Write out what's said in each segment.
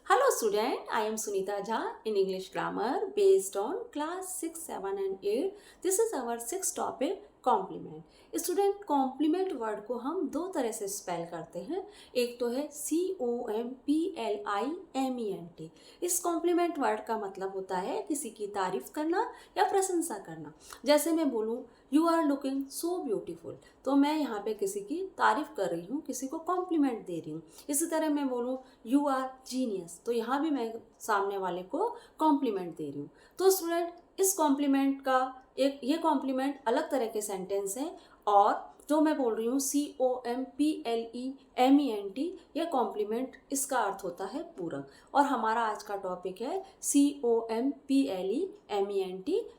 Hello student, I am Sunita Jha in English grammar based on class 6, 7 and 8. This is our sixth topic complement. Student complement word को हम दो तरह से spell करते हैं. एक तो है COMPLIMENT. इस कॉम्प्लीमेंट वर्ड का मतलब होता है किसी की तारीफ करना या प्रशंसा करना. जैसे मैं बोलूँ you are looking so beautiful, तो मैं यहाँ पे किसी की तारीफ कर रही हूँ, किसी को कॉम्प्लीमेंट दे रही हूँ. इसी तरह मैं बोलूँ यू आर जीनियस, तो यहाँ भी मैं सामने वाले को कॉम्प्लीमेंट दे रही हूँ. तो स्टूडेंट इस कॉम्प्लीमेंट का ये कॉम्प्लीमेंट अलग तरह के सेंटेंस हैं, और जो मैं बोल रही हूँ COMPLEMENT, ये कॉम्प्लीमेंट इसका अर्थ होता है पूरक. और हमारा आज का टॉपिक है COMPLEMENT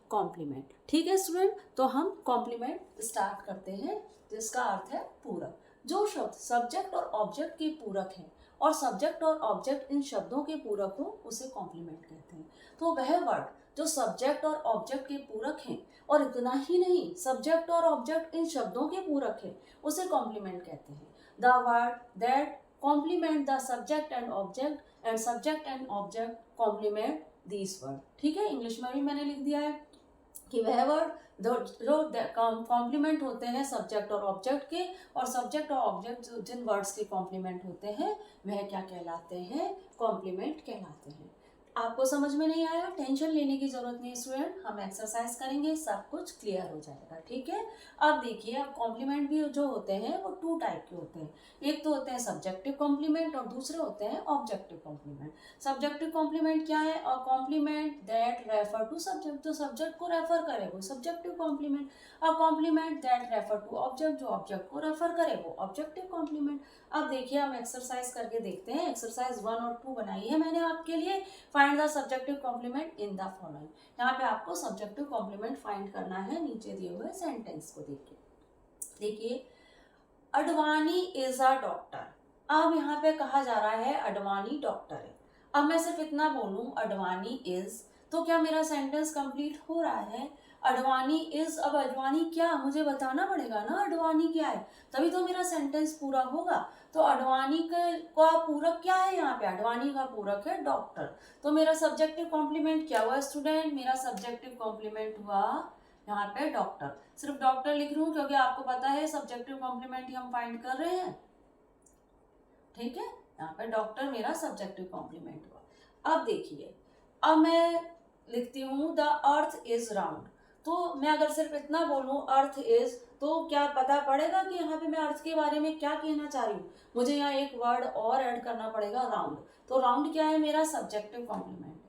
कॉम्प्लीमेंट. ठीक है स्टूडेंट, तो हम कॉम्प्लीमेंट स्टार्ट करते हैं जिसका अर्थ है पूरक. जो शब्द सब्जेक्ट और ऑब्जेक्ट के पूरक हैं और सब्जेक्ट और ऑब्जेक्ट इन शब्दों के पूरक हो उसे कॉम्प्लीमेंट कहते हैं. तो वह वर्ड जो सब्जेक्ट और ऑब्जेक्ट के पूरक हैं और इतना ही नहीं सब्जेक्ट और ऑब्जेक्ट इन शब्दों के पूरक है उसे कॉम्प्लीमेंट कहते हैं. The word that complement the subject and object and subject and object complement this word. ठीक है, इंग्लिश में भी मैंने लिख दिया है कि वह वर्ड जो कॉम्प्लीमेंट होते हैं सब्जेक्ट और ऑब्जेक्ट के, और सब्जेक्ट और ऑब्जेक्ट जिन वर्ड्स के कॉम्प्लीमेंट होते हैं वह क्या कहलाते हैं, कॉम्प्लीमेंट कहलाते हैं. आपको समझ में नहीं आया, टेंशन लेने की जरूरत नहीं स्टूडेंट, हम एक्सरसाइज करेंगे सब कुछ क्लियर हो जाएगा. ठीक है, अब देखिए, अब कॉम्प्लीमेंट भी जो होते हैं वो टू टाइप के होते हैं. एक तो होते हैं सब्जेक्टिव कॉम्प्लीमेंट और दूसरे होते हैं ऑब्जेक्टिव कॉम्प्लीमेंट. सब्जेक्टिव कॉम्प्लीमेंट क्या है, और complement that refer to subject, तो सब्जेक्ट को रेफर करे वो सब्जेक्टिव कॉम्प्लीमेंट. और complement that refer to object, जो ऑब्जेक्ट को रेफर करे वो ऑब्जेक्टिव कॉम्प्लीमेंट. अब देखिए हम एक्सरसाइज करके देखते हैं. एक्सरसाइज 1 और 2 बनाई है मैंने आपके लिए. Find the subjective complement in the following. यहाँ पे आपको सब्जेक्टिव कॉम्प्लीमेंट फाइंड करना है नीचे दिए हुए सेंटेंस को देखिए. Advani is a doctor. अब यहाँ पे कहा जा रहा है अडवाणी डॉक्टर है. अब मैं सिर्फ इतना बोलूं अडवाणी इज, तो क्या मेरा सेंटेंस कंप्लीट हो रहा है. अडवाणी इज, अब अडवाणी क्या मुझे बताना पड़ेगा ना, अडवाणी क्या है, तभी तो मेरा सेंटेंस पूरा होगा. तो अडवाणी का पूरक क्या है, यहाँ पे अडवाणी का पूरक है डॉक्टर. तो मेरा सब्जेक्टिव कॉम्प्लीमेंट क्या हुआ स्टूडेंट, मेरा सब्जेक्टिव कॉम्प्लीमेंट हुआ यहाँ पे डॉक्टर. सिर्फ डॉक्टर लिख रही हूँ क्योंकि आपको पता है सब्जेक्टिव कॉम्प्लीमेंट ही हम फाइंड कर रहे हैं. ठीक है, यहाँ पे डॉक्टर मेरा सब्जेक्टिव कॉम्प्लीमेंट हुआ. अब देखिए, अब मैं लिखती हूँ द अर्थ इज राउंड. तो मैं अगर सिर्फ इतना बोलूँ अर्थ इज, तो क्या पता पड़ेगा कि यहाँ पे मैं अर्थ के बारे में क्या कहना चाह रही हूँ. मुझे यहाँ एक वर्ड और ऐड करना पड़ेगा, राउंड. तो राउंड क्या है, मेरा सब्जेक्टिव कॉम्प्लीमेंट.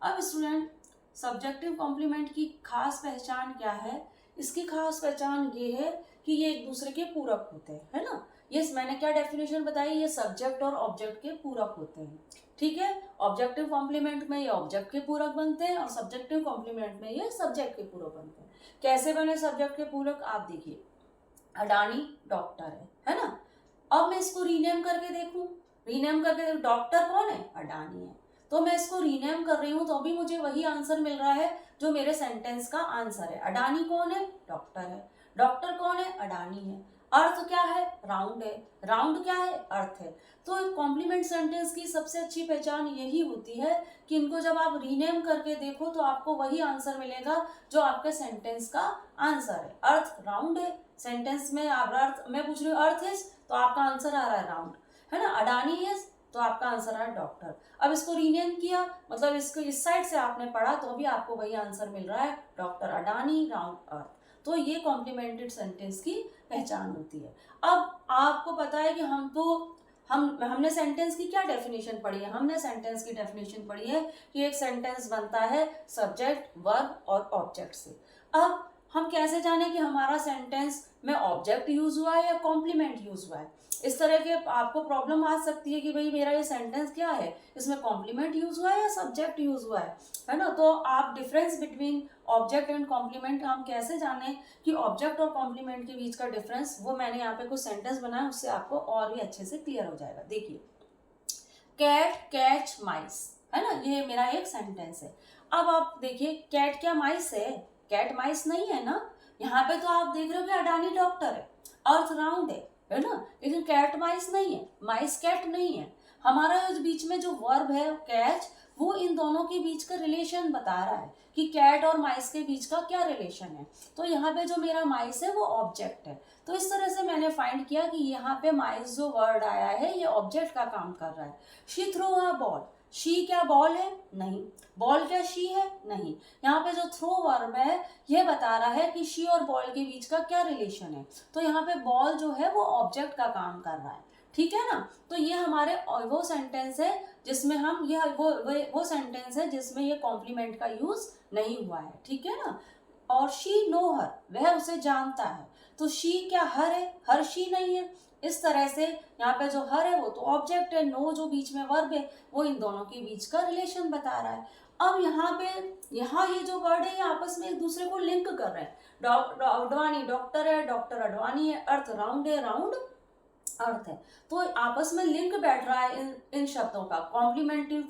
अब स्टूडेंट सब्जेक्टिव कॉम्प्लीमेंट की खास पहचान क्या है, इसकी खास पहचान ये है कि ये एक दूसरे के पूरक होते हैं, है ना. ये मैंने क्या डेफिनेशन बताई, ये सब्जेक्ट और ऑब्जेक्ट के पूरक होते हैं. ठीक है, ऑब्जेक्टिव कॉम्प्लीमेंट में ये ऑब्जेक्ट के पूरक बनते हैं और सब्जेक्टिव कॉम्प्लीमेंट में ये सब्जेक्ट के पूरक बनते हैं. कैसे बने सब्जेक्ट के पूरक, आप देखिए. अडानी डॉक्टर है ना. अब मैं इसको रीनेम करके देखूं, रीनेम करके डॉक्टर कौन है, अडानी है. तो मैं इसको रीनेम कर रही हूँ तो अभी मुझे वही आंसर मिल रहा है जो मेरे सेंटेंस का आंसर है. अडानी कौन है, डॉक्टर है. डॉक्टर कौन है, अडानी है. अर्थ क्या है, राउंड है. राउंड क्या है, अर्थ है. तो कॉम्प्लीमेंट सेंटेंस की सबसे अच्छी पहचान यही होती है कि इनको जब आप रीनेम करके देखो तो आपको वही आंसर मिलेगा जो आपके सेंटेंस का आंसर है. अर्थ राउंड है, सेंटेंस में आप अर्थ, मैं पूछ रही हूँ अर्थ इज, तो आपका आंसर आ रहा है राउंड, है ना. अडानी इज, तो आपका आंसर है डॉक्टर. अब इसको रीनेम किया, मतलब इसको इस साइड से आपने पढ़ा तो भी आपको वही आंसर मिल रहा है, डॉक्टर अडानी राउंड अर्थ. तो ये कॉम्प्लीमेंटेड सेंटेंस की पहचान होती है. अब आपको पता है कि हमने सेंटेंस की क्या डेफिनेशन पढ़ी है, हमने सेंटेंस की डेफिनेशन पढ़ी है कि एक सेंटेंस बनता है सब्जेक्ट, वर्ब और ऑब्जेक्ट से. अब हम कैसे जाने कि हमारा सेंटेंस में ऑब्जेक्ट यूज हुआ है या कॉम्प्लीमेंट यूज हुआ है. इस तरह के आपको प्रॉब्लम आ सकती है कि भाई मेरा ये सेंटेंस क्या है, इसमें कॉम्प्लीमेंट यूज हुआ है या सब्जेक्ट यूज हुआ है ना. तो आप difference between object and complement हम कैसे जाने कि ऑब्जेक्ट और कॉम्प्लीमेंट के बीच का डिफरेंस, वो मैंने यहाँ पे कुछ सेंटेंस बनाया, उससे आपको और भी अच्छे से क्लियर हो जाएगा. देखिए, कैट कैच माइस, है ना, ये मेरा एक सेंटेंस है. अब आप देखिए, कैट क्या माइस है, कैट माइस नहीं है ना. यहाँ पे तो आप देख रहे हो कि अडानी डॉक्टर है, अर्थ राउंड है ना, लेकिन कैट माइस नहीं है, माइस कैट नहीं है. हमारा बीच में जो वर्ब है कैच, वो इन दोनों के बीच का रिलेशन बता रहा है कि कैट और माइस के बीच का क्या रिलेशन है। तो यहाँ पे जो मेरा माइस है वो ऑब्जेक्ट है। तो इस तरह से मैंने फाइंड किया कि यहाँ पे माइस जो वर्ड आया है ये ऑब्जेक्ट का काम कर रहा है। She throw a ball, she क्या बॉल है? नहीं। बॉल क्या शी है? नहीं। यहाँ पे जो थ्रो वर्ब है ये बता रहा है कि शी और बॉल के बीच का क्या रिलेशन है। तो यहाँ पे बॉल जो है वो ऑब्जेक्ट का काम कर रहा है, ठीक है ना। तो ये हमारे वो सेंटेंस है जिसमें हम ये वो सेंटेंस है जिसमें ये कॉम्प्लीमेंट का यूज नहीं हुआ है, ठीक है ना। और शी नो हर, वह उसे जानता है। तो शी क्या हर है? हर शी नहीं है। इस तरह से यहाँ पे जो हर है वो तो ऑब्जेक्ट है, नो जो बीच में वर्ब है वो इन दोनों के बीच का रिलेशन बता रहा है। अब यहाँ ये जो वर्ड है ये आपस में एक दूसरे को लिंक कर रहे हैं। अडवाणी डॉक्टर है, डॉक्टर अडवाणी है, अर्थ राउंड है, राउंड अर्थ है। तो आपस में लिंक बैठ रहा है इन शब्दों का, कॉम्प्लीमेंटिव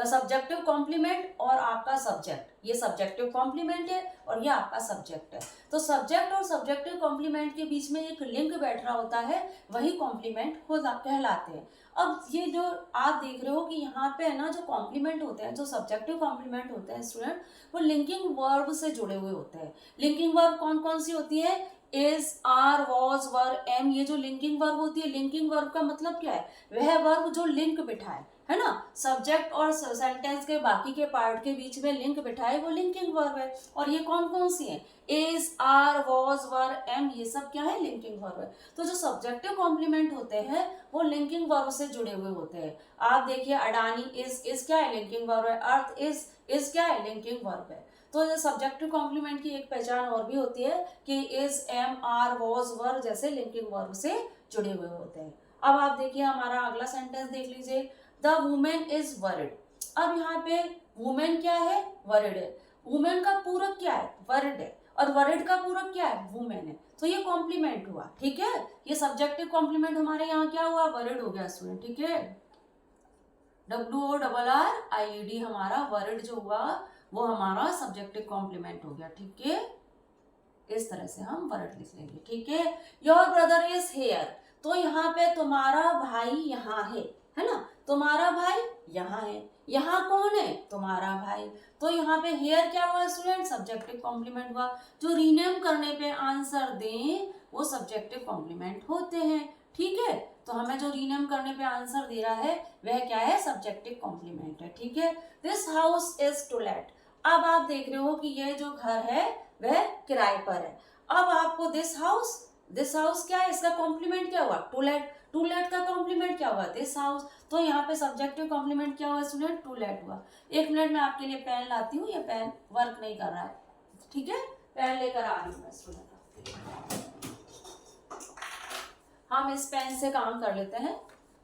सब्जेक्टिव कॉम्प्लीमेंट और आपका सब्जेक्ट, ये सब्जेक्टिव कॉम्प्लीमेंट है और ये आपका सब्जेक्ट है। तो सब्जेक्ट और सब्जेक्टिव कॉम्प्लीमेंट के बीच में एक लिंक बैठ रहा होता है, वही कॉम्प्लीमेंट कहलाते हैं। अब ये जो आप देख रहे हो कि यहाँ पे है ना जो कॉम्प्लीमेंट होते हैं, जो सब्जेक्टिव कॉम्प्लीमेंट होते हैं स्टूडेंट, वो लिंकिंग वर्ब से जुड़े हुए होते हैं। लिंकिंग वर्ब कौन कौन सी होती है? Is, are, was, were, am, ये जो लिंकिंग वर्ब होती है, लिंकिंग वर्ब का मतलब क्या है? वह वर्ब जो लिंक बिठाए, है ना, सब्जेक्ट और सेंटेंस के बाकी के पार्ट के बीच में लिंक बिठाए, वो लिंकिंग वर्ब है। और ये कौन कौन सी है? Is, are, was, were, am, ये सब क्या है? लिंकिंग वर्ब है। तो जो सब्जेक्टिव कॉम्प्लीमेंट होते हैं वो लिंकिंग वर्ब से जुड़े हुए होते हैं। आप देखिए अडानी इज क्या है? लिंकिंग वर्ब है। अर्थ इज क्या है? लिंकिंग वर्ब है। तो सब्जेक्टिव कॉम्प्लीमेंट की एक पहचान और भी होती है कि इज, एम, आर, वॉज, वर जैसे लिंकिंग वर्ब से जुड़े हुए होते हैं। अब आप देखिए हमारा अगला सेंटेंस देख लीजिए, द वुमेन इज वरिड। अब यहाँ पे वुमेन क्या है? वरिड है। वुमेन का पूरक क्या है? वरिड है। और वरिड का पूरक क्या है? वुमेन है। तो ये कॉम्प्लीमेंट हुआ, ठीक है। ये सब्जेक्टिव कॉम्प्लीमेंट हमारे यहाँ क्या हुआ? वरिड हो गया स्टूडेंट, ठीक है। WORRID हमारा वरिड जो हुआ वो हमारा सब्जेक्टिव कॉम्प्लीमेंट हो गया, ठीक है। इस तरह से हम वर्ड लिख लेंगे, ठीक है। योर ब्रदर इज हेयर, तो यहाँ पे तुम्हारा भाई यहाँ है ना, तुम्हारा भाई यहाँ है। यहाँ कौन है? तुम्हारा भाई। तो यहाँ पे हेयर क्या हुआ स्टूडेंट? सब्जेक्टिव कॉम्प्लीमेंट हुआ। जो रीनेम करने पे आंसर दें वो सब्जेक्टिव कॉम्प्लीमेंट होते हैं, ठीक है। तो हमें जो रीनेम करने पे आंसर दे रहा है वह क्या है? सब्जेक्टिव कॉम्प्लीमेंट है, ठीक है। This house is too late. अब आप देख रहे हो कि ये जो घर है वह किराए पर है। अब आपको दिस हाउस क्या है? इसका कॉम्प्लीमेंट क्या हुआ? Too late. टू लेट का कॉम्प्लीमेंट क्या हुआ? This house. तो यहाँ पे सब्जेक्टिव कॉम्प्लीमेंट क्या हुआ स्टूडेंट? टू लेट हुआ। एक मिनट में आपके लिए पेन लाती हूँ, ये पेन वर्क नहीं कर रहा है, ठीक है। पेन लेकर आ रही हूँ मैं स्टूडेंट। हम इस पेन से काम कर लेते हैं।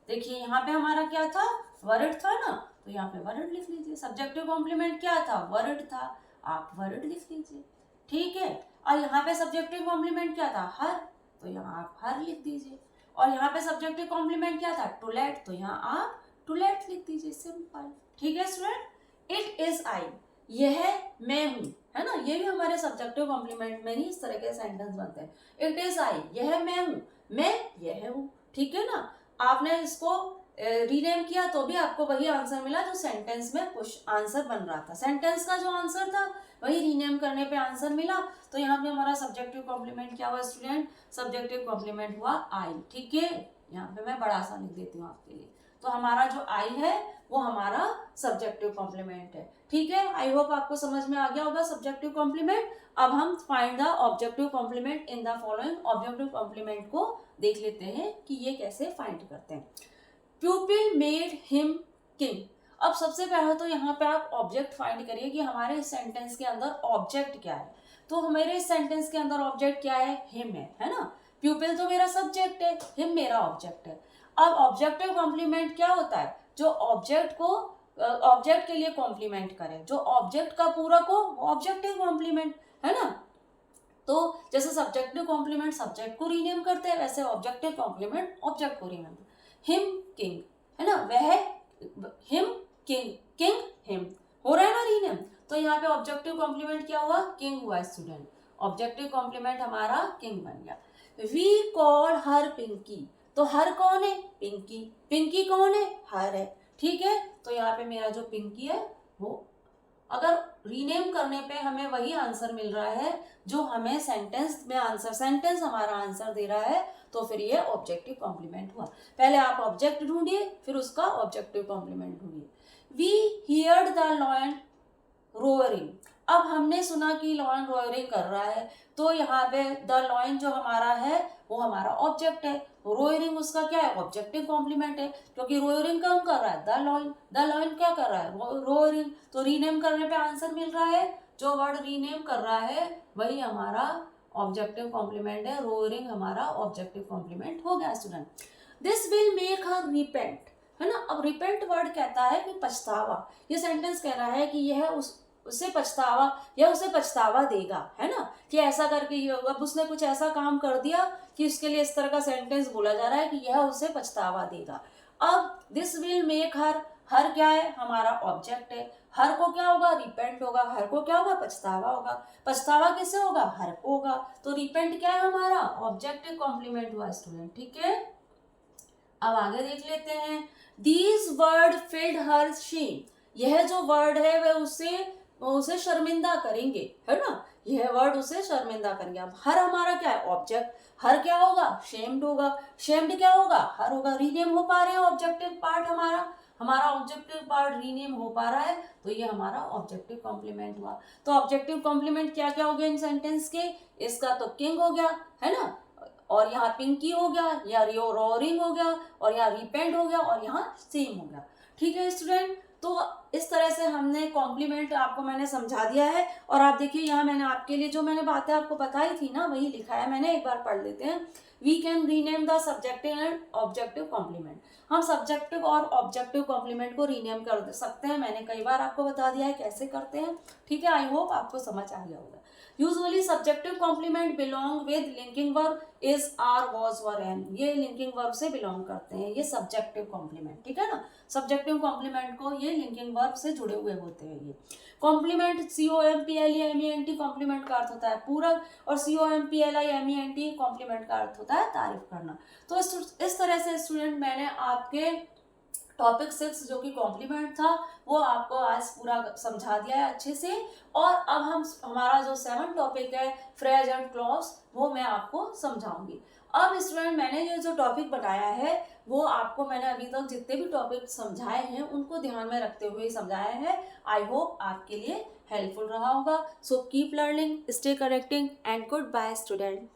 देखिए यहाँ पे हमारा क्या था? वर्ड था ना, तो यहाँ पे वर्ड लिख लीजिए। सब्जेक्टिव कॉम्प्लीमेंट क्या था? वर्ड था, आप वर्ड लिख लीजिए, ठीक है। और यहाँ पे सब्जेक्टिव कॉम्प्लीमेंट क्या था? हर, तो यहाँ आप हर लिख दीजिए। और यहाँ पे सब्जेक्टिव कॉम्प्लीमेंट क्या था? टू लेट, तो यहाँ आप टू लेट लिख दीजिए, सिंपल, ठीक है स्टूडेंट। इट इज आई, यह मैं हूँ, है ना, ये भी हमारे सब्जेक्टिव कॉम्प्लीमेंट में ही इस तरह के सेंटेंस बनते हैं। इट इज आई, यह मैं हूँ, मैं यह हूँ, ठीक है ना। आपने इसको रीनेम किया तो भी आपको वही आंसर मिला जो सेंटेंस में कुछ आंसर बन रहा था। सेंटेंस का जो आंसर था वही रीनेम करने पे आंसर मिला। तो यहाँ पे हमारा सब्जेक्टिव कॉम्प्लीमेंट क्या हुआ स्टूडेंट? सब्जेक्टिव कॉम्प्लीमेंट हुआ आई, ठीक है। यहाँ पे मैं बड़ा सा लिख देती हूँ आपके लिए। तो हमारा जो आई है वो हमारा सब्जेक्टिव कॉम्प्लीमेंट है, ठीक है। आई होप आपको समझ में आ गया होगा सब्जेक्टिव कॉम्प्लीमेंट। अब हम find the objective complement in the following. Objective complement को देख लेते हैं कि ये कैसे फाइंड करते हैं। प्यूपिल मेड हिम किंग। अब सबसे पहले तो यहाँ पे आप ऑब्जेक्ट फाइंड करिए कि हमारे इस सेंटेंस के अंदर ऑब्जेक्ट क्या है। तो हमारे इस सेंटेंस के अंदर ऑब्जेक्ट क्या है? हिम है ना। प्यूपिल तो मेरा सब्जेक्ट है, हिम मेरा ऑब्जेक्ट है। अब ऑब्जेक्टिव कॉम्प्लीमेंट क्या होता है? जो ऑब्जेक्ट को ऑब्जेक्ट के लिए कॉम्प्लीमेंट करे, जो ऑब्जेक्ट का पूरक हो वो ऑब्जेक्टिव कॉम्प्लीमेंट, है ना। तो जैसे सब्जेक्टिव कॉम्प्लीमेंट सब्जेक्ट को रीनेम करते हैं, वैसे ऑब्जेक्टिव कॉम्प्लीमेंट ऑब्जेक्ट को रीनेम। हिम किंग, है ना, वह हिम किंग, किंग हिम हो रहा है ना रीनेम। तो यहाँ पे ऑब्जेक्टिव कॉम्प्लीमेंट क्या हुआ? किंग हुआ स्टूडेंट। ऑब्जेक्टिव कॉम्प्लीमेंट हमारा किंग बन गया। वी कॉल हर पिंकी, तो हर कौन है? पिंकी। पिंकी कौन है? हर है। ठीक है, तो यहाँ पे मेरा जो पिंकी है वो, अगर रीनेम करने पे हमें वही आंसर मिल रहा है जो हमें सेंटेंस में आंसर, सेंटेंस हमारा आंसर दे रहा है, तो फिर ये ऑब्जेक्टिव कॉम्प्लीमेंट हुआ। पहले आप ऑब्जेक्ट ढूंढिए, फिर उसका ऑब्जेक्टिव कॉम्प्लीमेंट ढूंढिए। We heard the lion roaring. अब हमने सुना कि लॉयन रोअरिंग कर रहा है, तो यहाँ पे द लॉयन जो हमारा है वो हमारा ऑब्जेक्ट है, रोअरिंग उसका क्या है? ऑब्जेक्टिव कॉम्प्लीमेंट है, क्योंकि रोअरिंग कौन कर रहा है? The lion. द लॉयन क्या कर रहा है? रोअरिंग। तो रीनेम करने पे आंसर मिल रहा है, जो वर्ड रीनेम कर रहा है वही हमारा ऑब्जेक्टिव कॉम्प्लीमेंट है, रोअरिंग हमारा ऑब्जेक्टिव कॉम्प्लीमेंट हो गया student. This will make her repent, है ना। अब रिपेंट वर्ड कहता है कि पछतावा, ये सेंटेंस कह रहा है कि यह उससे पछतावा, या उसे पछतावा देगा, है ना, कि ऐसा करके अब उसने कुछ ऐसा काम कर दिया कि उसके लिए इस तरह का सेंटेंस बोला जा रहा है कि यह उसे पछतावा देगा। अब दिस विल मेक हर, हर क्या है? हमारा ऑब्जेक्ट है। हर को क्या होगा? रिपेंट होगा। हर को क्या होगा? पछतावा होगा। पछतावा किसे होगा? हर को होगा। तो रिपेंट क्या है? हमारा ऑब्जेक्टिव कॉम्प्लीमेंट हुआ स्टूडेंट। ठीक है, अब आगे देख लेते हैं। These word filled her shame, यह जो वर्ड है वह उसे शर्मिंदा करेंगे, है ना, यह वर्ड उसे शर्मिंदा करेंगे। अब हर हमारा क्या है? ऑब्जेक्ट। हर क्या होगा? शेम्ड होगा। शेम्ड क्या होगा? हर होगा। रीनेम हो पा रहे हैं ऑब्जेक्टिव पार्ट, हमारा ऑब्जेक्टिव पार्ट रीनेम हो पा रहा है, तो ये हमारा ऑब्जेक्टिव कॉम्प्लीमेंट हुआ। तो ऑब्जेक्टिव कॉम्प्लीमेंट क्या क्या हो गया इन सेंटेंस के? इसका तो किंग हो गया, है ना, और यहाँ पिंकी हो गया, या रोअरिंग हो गया, और यहाँ रिपेंट हो गया, और यहाँ सेम हो गया। ठीक है स्टूडेंट, तो इस तरह से हमने कॉम्प्लीमेंट आपको मैंने समझा दिया है। और आप देखिए यहाँ मैंने आपके लिए जो मैंने बातें आपको बताई थी ना, वही लिखा है मैंने, एक बार पढ़ लेते हैं। We can rename the subjective and objective complement. हम सब्जेक्टिव और ऑब्जेक्टिव कॉम्प्लीमेंट को रीनेम कर सकते हैं, मैंने कई बार आपको बता दिया है कैसे करते हैं। ठीक है, आई होप आपको समझ आ गया होगा। Usually subjective complement belong with linking verb is, are, was, were, am, ये लिंकिंग वर्ब से बिलोंग करते हैं, ये सब्जेक्टिव कॉम्प्लीमेंट। ठीक है ना, सब्जेक्टिव कॉम्प्लीमेंट को ये लिंकिंग वर्ब से जुड़े हुए होते हैं। ये कॉम्प्लीमेंट COMPLEMENT कॉम्प्लीमेंट का अर्थ होता है पूरक, और COMPLIMENT कॉम्प्लीमेंट का अर्थ होता है तारीफ करना। तो इस तरह से स्टूडेंट मैंने आपके टॉपिक 6 जो कि कॉम्प्लीमेंट था वो आपको आज पूरा समझा दिया है अच्छे से। और अब हमारा जो 7 टॉपिक है फ्रेज एंड क्लॉज, वो मैं आपको समझाऊंगी। अब स्टूडेंट मैंने ये जो टॉपिक बताया है वो आपको मैंने अभी तक जितने भी टॉपिक समझाए हैं उनको ध्यान में रखते हुए समझाया है। आई होप आपके लिए हेल्पफुल रहा होगा। So keep learning, stay correcting and goodbye student.